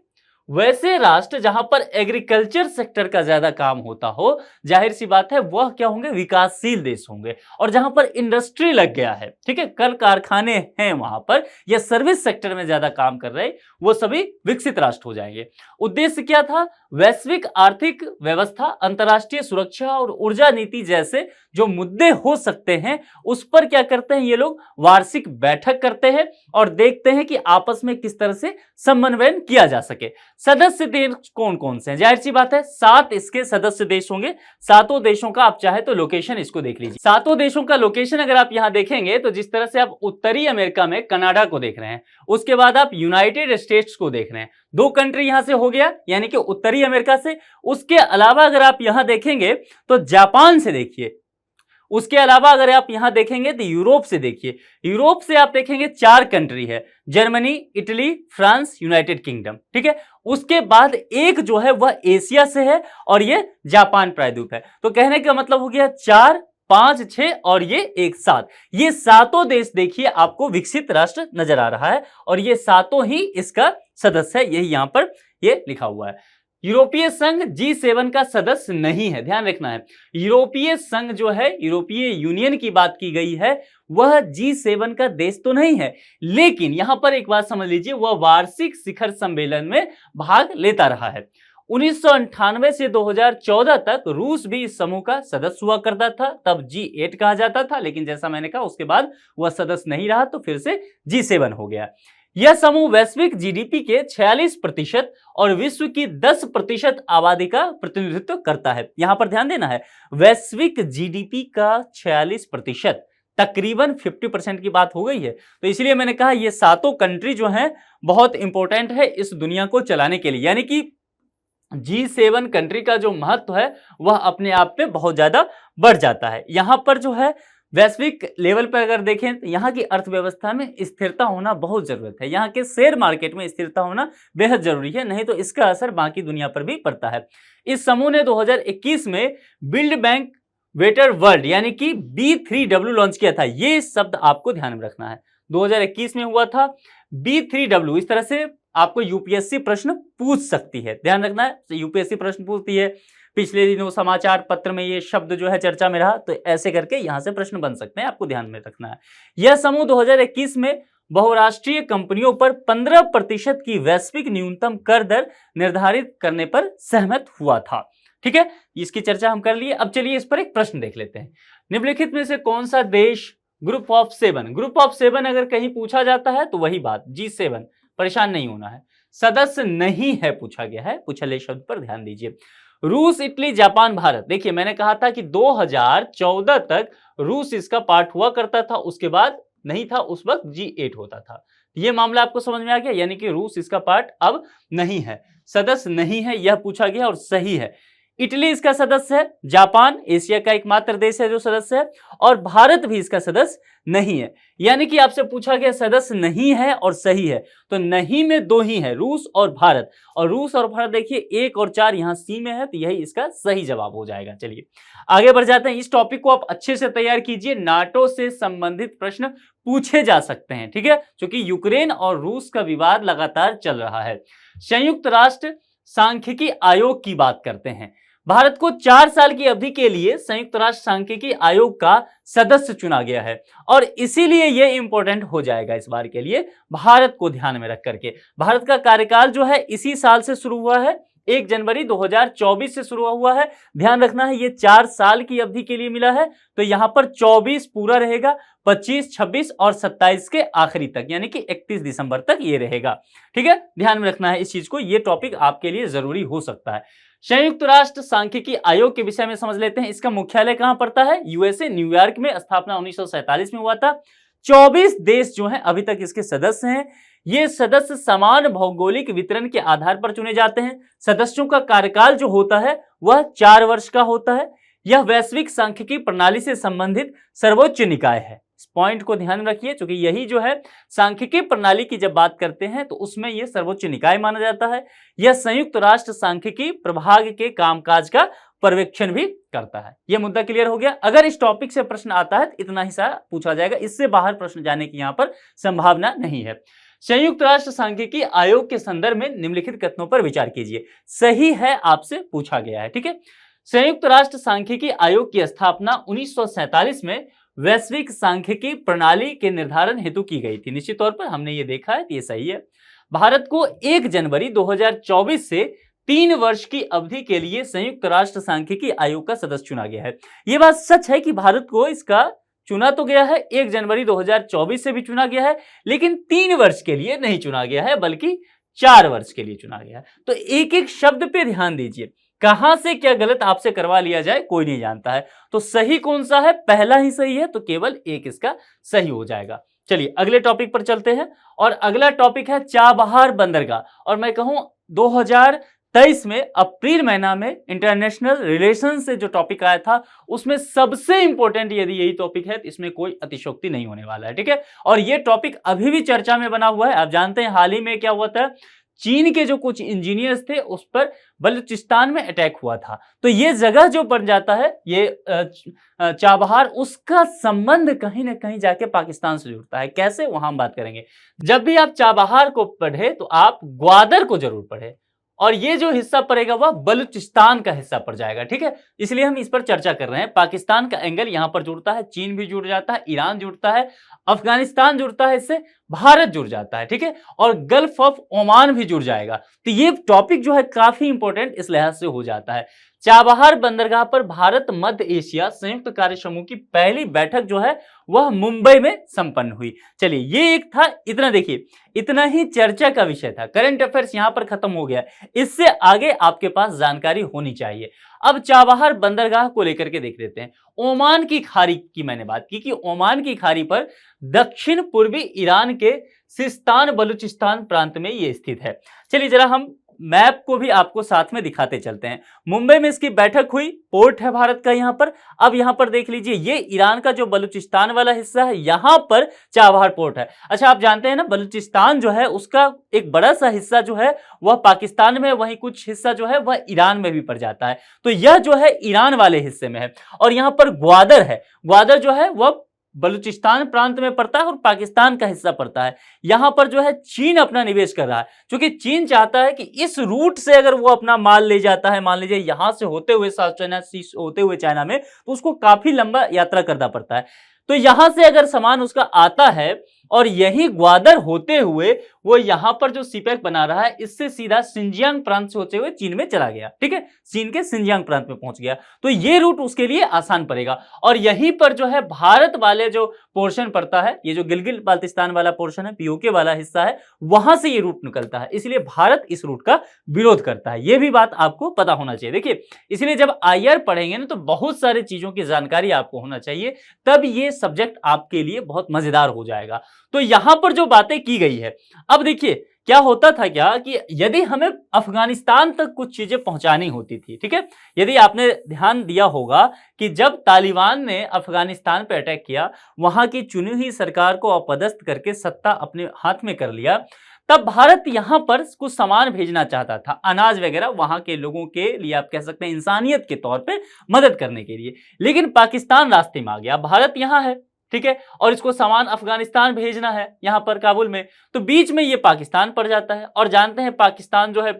वैसे राष्ट्र जहां पर एग्रीकल्चर सेक्टर का ज्यादा काम होता हो, जाहिर सी बात है वह क्या होंगे, विकासशील देश होंगे। और जहां पर इंडस्ट्री लग गया है, ठीक है, कल कारखाने हैं वहां पर, या सर्विस सेक्टर में ज्यादा काम कर रहे, वो सभी विकसित राष्ट्र हो जाएंगे। उद्देश्य क्या था, वैश्विक आर्थिक व्यवस्था, अंतर्राष्ट्रीय सुरक्षा और ऊर्जा नीति जैसे जो मुद्दे हो सकते हैं उस पर क्या करते हैं ये लोग, वार्षिक बैठक करते हैं और देखते हैं कि आपस में किस तरह से समन्वयन किया जा सके। सदस्य देश कौन कौन से हैं, जाहिर सी बात है 7 इसके सदस्य देश होंगे। 7 देशों का आप चाहे तो लोकेशन इसको देख लीजिए। 7 देशों का लोकेशन अगर आप यहां देखेंगे तो जिस तरह से आप उत्तरी अमेरिका में कनाडा को देख रहे हैं, उसके बाद आप यूनाइटेड स्टेट्स को देख रहे हैं, 2 कंट्री यहां से हो गया यानी कि उत्तरी अमेरिका से। उसके अलावा अगर आप यहां देखेंगे तो जापान से देखिए, उसके अलावा अगर आप यहां देखेंगे तो यूरोप से देखिए, यूरोप से आप देखेंगे 4 कंट्री है, Germany, Italy, France, United kingdom, ठीक है। उसके बाद एक जो है वह एशिया से है और ये जापान प्रायद्वीप है। तो कहने का मतलब हो गया 4, 5, 6 और ये एक 7, ये 7 देश देखिए आपको विकसित राष्ट्र नजर आ रहा है और ये 7 ही इसका सदस्य है, यही यहां पर ये लिखा हुआ है। यूरोपीय संघ G7 का सदस्य नहीं है, ध्यान रखना है। यूरोपीय संघ जो है, यूरोपीय यूनियन की बात की गई है, वह G7 का देश तो नहीं है, लेकिन यहां पर एक बात समझ लीजिए, वह वार्षिक शिखर सम्मेलन में भाग लेता रहा है। 1998 से 2014 तक रूस भी इस समूह का सदस्य हुआ करता था, तब G8 कहा जाता था, लेकिन जैसा मैंने कहा उसके बाद वह सदस्य नहीं रहा तो फिर से G7 हो गया। यह समूह वैश्विक जीडीपी के 46% और विश्व की 10% आबादी का प्रतिनिधित्व करता है। यहां पर ध्यान देना है, वैश्विक जीडीपी का 46%, तकरीबन 50% की बात हो गई है। तो इसलिए मैंने कहा ये 7 कंट्री जो हैं बहुत इंपॉर्टेंट है इस दुनिया को चलाने के लिए, यानी कि G7 कंट्री का जो महत्व है वह अपने आप में बहुत ज्यादा बढ़ जाता है। यहां पर जो है वैश्विक लेवल पर अगर देखें तो यहाँ की अर्थव्यवस्था में स्थिरता होना बहुत जरूरत है, यहाँ के शेयर मार्केट में स्थिरता होना बेहद जरूरी है, नहीं तो इसका असर बाकी दुनिया पर भी पड़ता है। इस समूह ने 2021 में बिल्ड बैंक बेटर वर्ल्ड यानी कि B3W लॉन्च किया था। ये शब्द आपको ध्यान में रखना है, 2021 में हुआ था B3W। इस तरह से आपको यूपीएससी प्रश्न पूछ सकती है, ध्यान रखना है, यूपीएससी प्रश्न पूछती है। पिछले दिनों समाचार पत्र में ये शब्द जो है चर्चा में रहा, तो ऐसे करके यहां से प्रश्न बन सकते हैं, आपको ध्यान में रखना है। यह समूह 2021 में बहुराष्ट्रीय कंपनियों पर 15% की वैश्विक न्यूनतम कर दर निर्धारित करने पर सहमत हुआ था, ठीक है। इसकी चर्चा हम कर लिए। अब चलिए इस पर एक प्रश्न देख लेते हैं। निम्नलिखित में से कौन सा देश ग्रुप ऑफ 7 अगर कहीं पूछा जाता है तो वही बात G7, परेशान नहीं होना है, सदस्य नहीं है पूछा गया है, पूछले शब्द पर ध्यान दीजिए। रूस, इटली, जापान, भारत। देखिए मैंने कहा था कि 2014 तक रूस इसका पार्ट हुआ करता था, उसके बाद नहीं था, उस वक्त G8 होता था। यह मामला आपको समझ में आ गया, यानी कि रूस इसका पार्ट अब नहीं है, सदस्य नहीं है, यह पूछा गया और सही है। इटली इसका सदस्य है, जापान एशिया का एकमात्र देश है जो सदस्य है, और भारत भी इसका सदस्य नहीं है। यानी कि आपसे पूछा गया सदस्य नहीं है और सही है, तो नहीं में 2 ही है, रूस और भारत। और रूस और भारत देखिए 1 और 4 यहां सी में है, तो यही इसका सही जवाब हो जाएगा। चलिए आगे बढ़ जाते हैं। इस टॉपिक को आप अच्छे से तैयार कीजिए, नाटो से संबंधित प्रश्न पूछे जा सकते हैं, ठीक है, क्योंकि यूक्रेन और रूस का विवाद लगातार चल रहा है। संयुक्त राष्ट्र सांख्यिकी आयोग की बात करते हैं। भारत को 4 साल की अवधि के लिए संयुक्त राष्ट्र सांख्यिकी आयोग का सदस्य चुना गया है और इसीलिए यह इंपॉर्टेंट हो जाएगा इस बार के लिए भारत को ध्यान में रख करके। भारत का कार्यकाल जो है इसी साल से शुरू हुआ है, 1 जनवरी 2024 से शुरू हुआ है। ध्यान रखना है ये 4 साल की अवधि के लिए मिला है, तो यहां पर 24 पूरा रहेगा, 25, 26 और 27 के आखिरी तक यानी कि 31 दिसंबर तक ये रहेगा। ठीक है, ध्यान में रखना है इस चीज को, ये टॉपिक आपके लिए जरूरी हो सकता है। संयुक्त राष्ट्र सांख्यिकी आयोग के विषय में समझ लेते हैं। इसका मुख्यालय कहां पड़ता है? यूएसए, न्यूयॉर्क में। स्थापना 1947 में हुआ था। 24 देश जो हैं अभी तक इसके सदस्य हैं। ये सदस्य समान भौगोलिक वितरण के आधार पर चुने जाते हैं। सदस्यों का कार्यकाल जो होता है वह 4 वर्ष का होता है। यह वैश्विक सांख्यिकी प्रणाली से संबंधित सर्वोच्च निकाय है। इस पॉइंट को ध्यान रखिए, क्योंकि यही जो है सांख्यिकी प्रणाली की जब बात करते हैं तो उसमें यह सर्वोच्च निकाय माना जाता है। यह संयुक्त राष्ट्र सांख्यिकी प्रभाग के कामकाज का पर्यवेक्षण भी करता है। यह मुद्दा क्लियर हो गया। अगर इस टॉपिक से प्रश्न आता है तो इतना ही सारा पूछा जाएगा, इससे बाहर प्रश्न जाने की यहां पर संभावना नहीं है। संयुक्त राष्ट्र सांख्यिकी आयोग के संदर्भ में निम्नलिखित कथनों पर विचार कीजिए। सही है आपसे पूछा गया है। ठीक है, संयुक्त राष्ट्र सांख्यिकी आयोग की स्थापना 1947 में वैश्विक सांख्यिकी प्रणाली के निर्धारण हेतु की गई थी। निश्चित तौर पर हमने ये देखा है, ये सही है। भारत को 1 जनवरी 2024 से 3 वर्ष की अवधि के लिए संयुक्त राष्ट्र सांख्यिकी आयोग का सदस्य चुना गया है। यह बात सच है कि भारत को इसका चुना तो गया है, 1 जनवरी 2024 से भी चुना गया है, लेकिन 3 वर्ष के लिए नहीं चुना गया है, बल्कि 4 वर्ष के लिए चुना गया है। तो एक एक शब्द पे ध्यान दीजिए, कहां से क्या गलत आपसे करवा लिया जाए कोई नहीं जानता है। तो सही कौन सा है? पहला ही सही है, तो केवल एक इसका सही हो जाएगा। चलिए अगले टॉपिक पर चलते हैं, और अगला टॉपिक है चाबहार बंदरगाह। और मैं कहूं 2023 में अप्रैल महीना में इंटरनेशनल रिलेशन से जो टॉपिक आया था उसमें सबसे इंपॉर्टेंट यदि यही टॉपिक है तो इसमें कोई अतिशयोक्ति नहीं होने वाला है। ठीक है, और ये टॉपिक अभी भी चर्चा में बना हुआ है। आप जानते हैं हाल ही में क्या हुआ था, चीन के जो कुछ इंजीनियर्स थे उस पर बलूचिस्तान में अटैक हुआ था। तो ये जगह जो बन जाता है ये चाबहार, उसका संबंध कहीं ना कहीं जाके पाकिस्तान से जुड़ता है। कैसे, वहां हम बात करेंगे। जब भी आप चाबहार को पढ़े तो आप ग्वादर को जरूर पढ़े, और ये जो हिस्सा पड़ेगा वह बलूचिस्तान का हिस्सा पड़ जाएगा। ठीक है, इसलिए हम इस पर चर्चा कर रहे हैं। पाकिस्तान का एंगल यहां पर जुड़ता है, चीन भी जुड़ जाता है, ईरान जुड़ता है, अफगानिस्तान जुड़ता है, इससे भारत जुड़ जाता है। ठीक है, और गल्फ ऑफ ओमान भी जुड़ जाएगा। तो ये टॉपिक जो है काफी इंपॉर्टेंट इस लिहाज से हो जाता है। चाबहार बंदरगाह पर भारत मध्य एशिया संयुक्त कार्य समूह की पहली बैठक जो है वह मुंबई में संपन्न हुई। चलिए ये एक था, इतना देखिए, इतना ही चर्चा का विषय था। करंट अफेयर्स यहां पर खत्म हो गया, इससे आगे आपके पास जानकारी होनी चाहिए। अब चाबहार बंदरगाह को लेकर के देख लेते हैं। ओमान की खाड़ी की मैंने बात की कि ओमान की खाड़ी पर दक्षिण पूर्वी ईरान के सिस्तान बलूचिस्तान प्रांत में ये स्थित है। चलिए जरा हम मैप को भी आपको साथ में दिखाते चलते हैं। मुंबई में इसकी बैठक हुई, पोर्ट है भारत का यहां पर। अब यहां पर देख लीजिए, ये ईरान का जो बलूचिस्तान वाला हिस्सा है, यहां पर चाबहार पोर्ट है। अच्छा आप जानते हैं ना, बलूचिस्तान जो है उसका एक बड़ा सा हिस्सा जो है वह पाकिस्तान में, वहीं कुछ हिस्सा जो है वह ईरान में भी पड़ जाता है। तो यह जो है ईरान वाले हिस्से में है। और यहां पर ग्वादर है, ग्वादर जो है वह बलूचिस्तान प्रांत में पड़ता है और पाकिस्तान का हिस्सा पड़ता है। यहां पर जो है चीन अपना निवेश कर रहा है, क्योंकि चीन चाहता है कि इस रूट से अगर वो अपना माल ले जाता है, मान लीजिए यहां से होते हुए साउथ चाइना सी होते हुए चाइना में, तो उसको काफी लंबा यात्रा करना पड़ता है। तो यहां से अगर सामान उसका आता है और यही ग्वादर होते हुए वो यहां पर जो सीपेक बना रहा है, इससे सीधा सिंजियांग प्रांत से होते हुए चीन में चला गया। ठीक है, चीन के सिंजियांग प्रांत में पहुंच गया, तो ये रूट उसके लिए आसान पड़ेगा। और यहीं पर जो है भारत वाले जो पोर्शन पड़ता है, ये जो गिलगित बाल्टिस्तान वाला पोर्शन है, पीओके वाला हिस्सा है, वहां से ये रूट निकलता है। इसलिए भारत इस रूट का विरोध करता है। यह भी बात आपको पता होना चाहिए। देखिए, इसलिए जब आईआर पढ़ेंगे ना तो बहुत सारी चीजों की जानकारी आपको होना चाहिए, तब ये सब्जेक्ट आपके लिए बहुत मजेदार हो जाएगा। तो यहां पर जो बातें की गई है, अब देखिए क्या होता था क्या कि यदि हमें अफगानिस्तान तक कुछ चीजें पहुंचानी होती थी, ठीक है, यदि आपने ध्यान दिया होगा कि जब तालिबान ने अफगानिस्तान पर अटैक किया, वहां की चुनी हुई सरकार को अपदस्थ करके सत्ता अपने हाथ में कर लिया, तब भारत यहां पर कुछ सामान भेजना चाहता था, अनाज वगैरह, वहां के लोगों के लिए आप कह सकते हैं इंसानियत के तौर पे मदद करने के लिए। लेकिन पाकिस्तान रास्ते में आ गया, भारत यहां है, ठीक है, और इसको सामान अफगानिस्तान भेजना है यहां पर काबुल में, तो बीच में ये पाकिस्तान पड़ जाता है। और जानते हैं पाकिस्तान जो है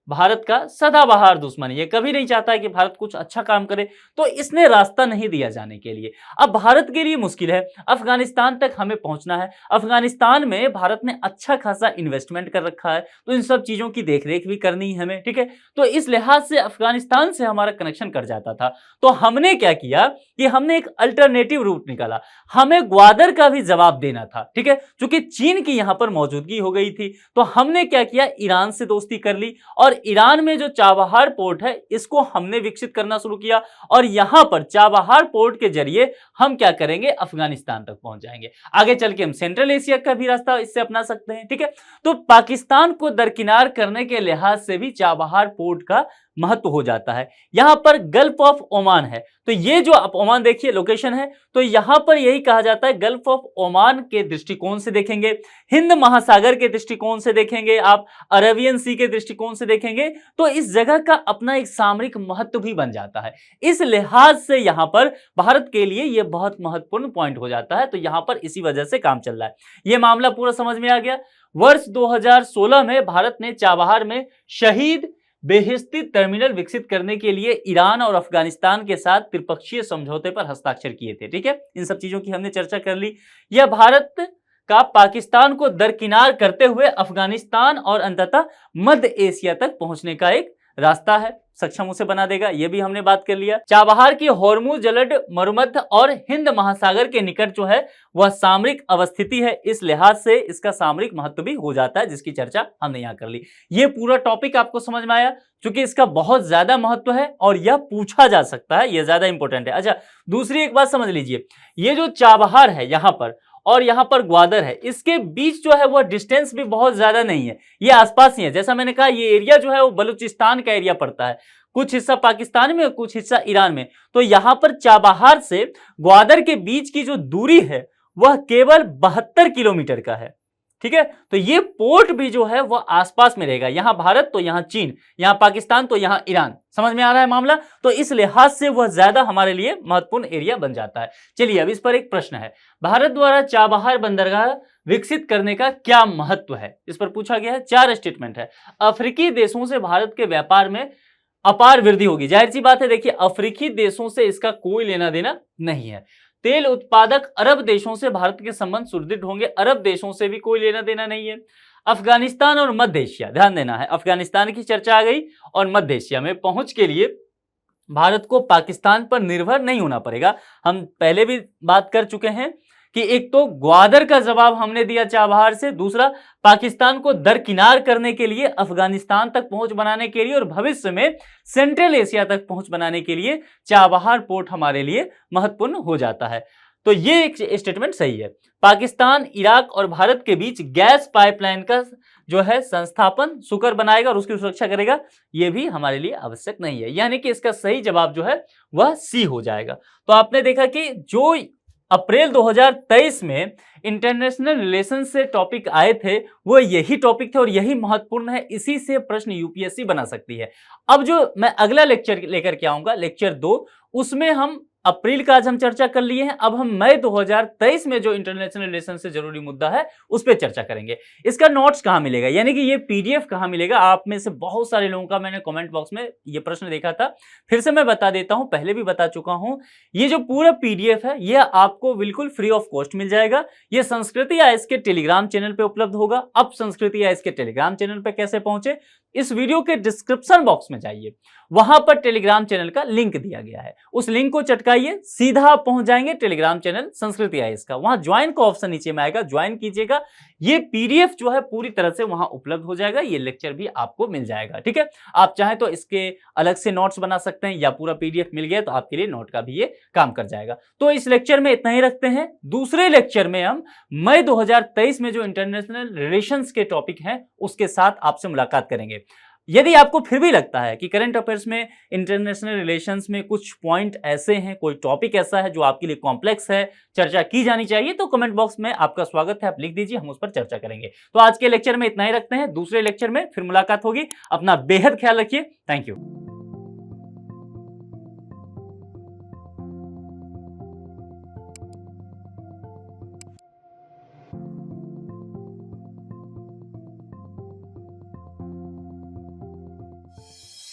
भारत का सदाबहार दुश्मन, ये कभी नहीं चाहता है कि भारत कुछ अच्छा काम करे, तो इसने रास्ता नहीं दिया जाने के लिए। अब भारत के लिए मुश्किल है, अफगानिस्तान तक हमें पहुंचना है, अफगानिस्तान में भारत ने अच्छा खासा इन्वेस्टमेंट कर रखा है, तो इन सब चीजों की देखरेख भी करनी है हमें, ठीक है। तो इस लिहाज से अफगानिस्तान से हमारा कनेक्शन कट जाता था। तो हमने क्या किया कि हमने एक अल्टरनेटिव रूट निकाला, हमें ग्वादर का भी जवाब देना था, ठीक है। चूंकि चीन की यहां पर मौजूदगी हो गई थी, तो हमने क्या किया, ईरान से दोस्ती कर ली और ईरान में जो चाबहार पोर्ट है इसको हमने विकसित करना शुरू किया, और यहां पर चाबहार पोर्ट के जरिए हम क्या करेंगे, अफगानिस्तान तक पहुंच जाएंगे। आगे चल के हम सेंट्रल एशिया का भी रास्ता इससे अपना सकते हैं, ठीक है। तो पाकिस्तान को दरकिनार करने के लिहाज से भी चाबहार पोर्ट का महत्व हो जाता है। यहां पर गल्फ ऑफ ओमान है, तो ये जो आप ओमान देखिए लोकेशन है, तो यहां पर यही कहा जाता है, गल्फ ऑफ ओमान के दृष्टिकोण से देखेंगे, हिंद महासागर के दृष्टिकोण से देखेंगे, आप अरेबियन सी के दृष्टिकोण से देखेंगे, तो इस जगह का अपना एक सामरिक महत्व भी बन जाता है। इस लिहाज से यहां पर भारत के लिए यह बहुत महत्वपूर्ण पॉइंट हो जाता है। तो यहां पर इसी वजह से काम चल रहा है। यह मामला पूरा समझ में आ गया। वर्ष 2016 में भारत ने चाबहार में शहीद बेहिश्ती टर्मिनल विकसित करने के लिए ईरान और अफगानिस्तान के साथ त्रिपक्षीय समझौते पर हस्ताक्षर किए थे, ठीक है। इन सब चीजों की हमने चर्चा कर ली। यह भारत का पाकिस्तान को दरकिनार करते हुए अफगानिस्तान और अंततः मध्य एशिया तक पहुंचने का एक रास्ता है, सक्षम उसे बना देगा, यह भी हमने बात कर लिया। चाबहार की होर्मुज जलद मरुमध्य और हिंद महासागर के निकट जो है वह सामरिक अवस्थिति है, इस लिहाज से इसका सामरिक महत्व भी हो जाता है, जिसकी चर्चा हमने यहां कर ली। यह पूरा टॉपिक आपको समझ में आया, क्योंकि इसका बहुत ज्यादा महत्व है और यह पूछा जा सकता है, यह ज्यादा इंपॉर्टेंट है। अच्छा, दूसरी एक बात समझ लीजिए, ये जो चाबहार है यहां पर और यहां पर ग्वादर है, इसके बीच जो है वह डिस्टेंस भी बहुत ज्यादा नहीं है, ये आसपास ही है। जैसा मैंने कहा, ये एरिया जो है वो बलूचिस्तान का एरिया पड़ता है, कुछ हिस्सा पाकिस्तान में और कुछ हिस्सा ईरान में। तो यहां पर चाबहार से ग्वादर के बीच की जो दूरी है वह केवल 72 किलोमीटर का है, ठीक है। तो ये पोर्ट भी जो है वह आसपास में रहेगा, यहां भारत तो यहां चीन, यहां पाकिस्तान तो यहां ईरान। समझ में आ रहा है मामला? तो इस लिहाज से वह ज्यादा हमारे लिए महत्वपूर्ण एरिया बन जाता है। चलिए, अब इस पर एक प्रश्न है, भारत द्वारा चाबहार बंदरगाह विकसित करने का क्या महत्व है, इस पर पूछा गया है। 4 स्टेटमेंट है। अफ्रीकी देशों से भारत के व्यापार में अपार वृद्धि होगी। जाहिर सी बात है, देखिए अफ्रीकी देशों से इसका कोई लेना देना नहीं है। तेल उत्पादक अरब देशों से भारत के संबंध सुदृढ़ होंगे, अरब देशों से भी कोई लेना देना नहीं है। अफगानिस्तान और मध्य एशिया, ध्यान देना है, अफगानिस्तान की चर्चा आ गई, और मध्य एशिया में पहुंच के लिए भारत को पाकिस्तान पर निर्भर नहीं होना पड़ेगा। हम पहले भी बात कर चुके हैं कि एक तो ग्वादर का जवाब हमने दिया चाबहार से, दूसरा पाकिस्तान को दरकिनार करने के लिए, अफगानिस्तान तक पहुंच बनाने के लिए और भविष्य में सेंट्रल एशिया तक पहुंच बनाने के लिए चाबहार पोर्ट हमारे लिए महत्वपूर्ण हो जाता है। तो ये एक स्टेटमेंट सही है। पाकिस्तान, इराक और भारत के बीच गैस पाइपलाइन का जो है संस्थापन सुकर बनाएगा और उसकी सुरक्षा करेगा, यह भी हमारे लिए आवश्यक नहीं है। यानी कि इसका सही जवाब जो है वह सी हो जाएगा। तो आपने देखा कि जो अप्रैल 2023 में इंटरनेशनल रिलेशन से टॉपिक आए थे वो यही टॉपिक थे और यही महत्वपूर्ण है, इसी से प्रश्न यूपीएससी बना सकती है। अब जो मैं अगला लेक्चर लेकर के आऊंगा, लेक्चर 2, उसमें हम अप्रैल का आज हम चर्चा कर लिए हैं, अब हम मई 2023 में जो इंटरनेशनल रिलेशन से जरूरी मुद्दा है उस पर चर्चा करेंगे। इसका नोट्स कहां मिलेगा, यानी कि ये पीडीएफ कहां मिलेगा? आप में से बहुत सारे लोगों का मैंने कमेंट बॉक्स में ये प्रश्न देखा था, फिर से मैं बता देता हूं, पहले भी बता चुका हूं। ये जो पूरा पीडीएफ है यह आपको बिल्कुल फ्री ऑफ कॉस्ट मिल जाएगा। ये संस्कृति आईएएस के टेलीग्राम चैनल पे उपलब्ध होगा। अब संस्कृति आईएएस के टेलीग्राम चैनल पे कैसे पहुंचे, इस वीडियो के डिस्क्रिप्शन बॉक्स में जाइए, वहां पर टेलीग्राम चैनल का लिंक दिया गया है, उस लिंक को चटकाइए, सीधा पहुंच जाएंगे टेलीग्राम चैनल संस्कृति आईएएस का। वहां ज्वाइन का ऑप्शन नीचे में आएगा, ज्वाइन कीजिएगा। ये पीडीएफ जो है पूरी तरह से वहां उपलब्ध हो जाएगा, ये लेक्चर भी आपको मिल जाएगा, ठीक है। आप चाहें तो इसके अलग से नोट्स बना सकते हैं, या पूरा पीडीएफ मिल गया तो आपके लिए नोट का भी ये काम कर जाएगा। तो इस लेक्चर में इतना ही रखते हैं। दूसरे लेक्चर में हम मई 2023 में जो इंटरनेशनल रिलेशंस के टॉपिक हैं उसके साथ आपसे मुलाकात करेंगे। यदि आपको फिर भी लगता है कि करंट अफेयर्स में, इंटरनेशनल रिलेशंस में कुछ पॉइंट ऐसे हैं, कोई टॉपिक ऐसा है जो आपके लिए कॉम्प्लेक्स है, चर्चा की जानी चाहिए, तो कमेंट बॉक्स में आपका स्वागत है, आप लिख दीजिए, हम उस पर चर्चा करेंगे। तो आज के लेक्चर में इतना ही रखते हैं, दूसरे लेक्चर में फिर मुलाकात होगी। अपना बेहद ख्याल रखिए। Thank you.